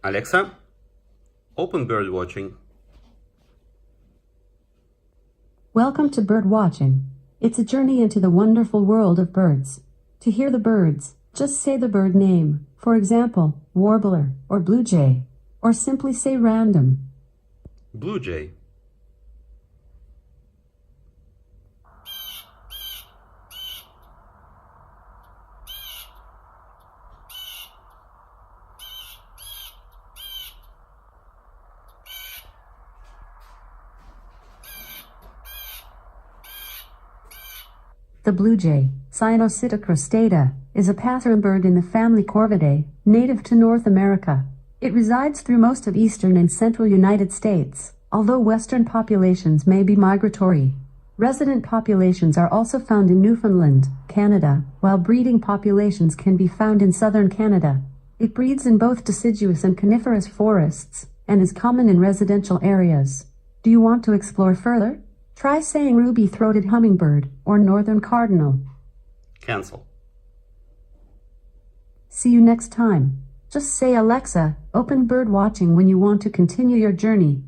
Alexa, open bird watching. Welcome to bird watching. It's a journey into the wonderful world of birds. To hear the birds, just say the bird name, for example, warbler or blue jay, or simply say random. Blue jay. The blue jay, Cyanocyta crostata, is a passerine bird in the family Corvidae, native to North America. It resides through most of eastern and central United States, although western populations may be migratory. Resident populations are also found in Newfoundland, Canada, while breeding populations can be found in southern Canada. It breeds in both deciduous and coniferous forests, and is common in residential areas. Do you want to explore further? Try saying ruby-throated hummingbird or northern cardinal. Cancel. See you next time. Just say Alexa, open bird watching when you want to continue your journey.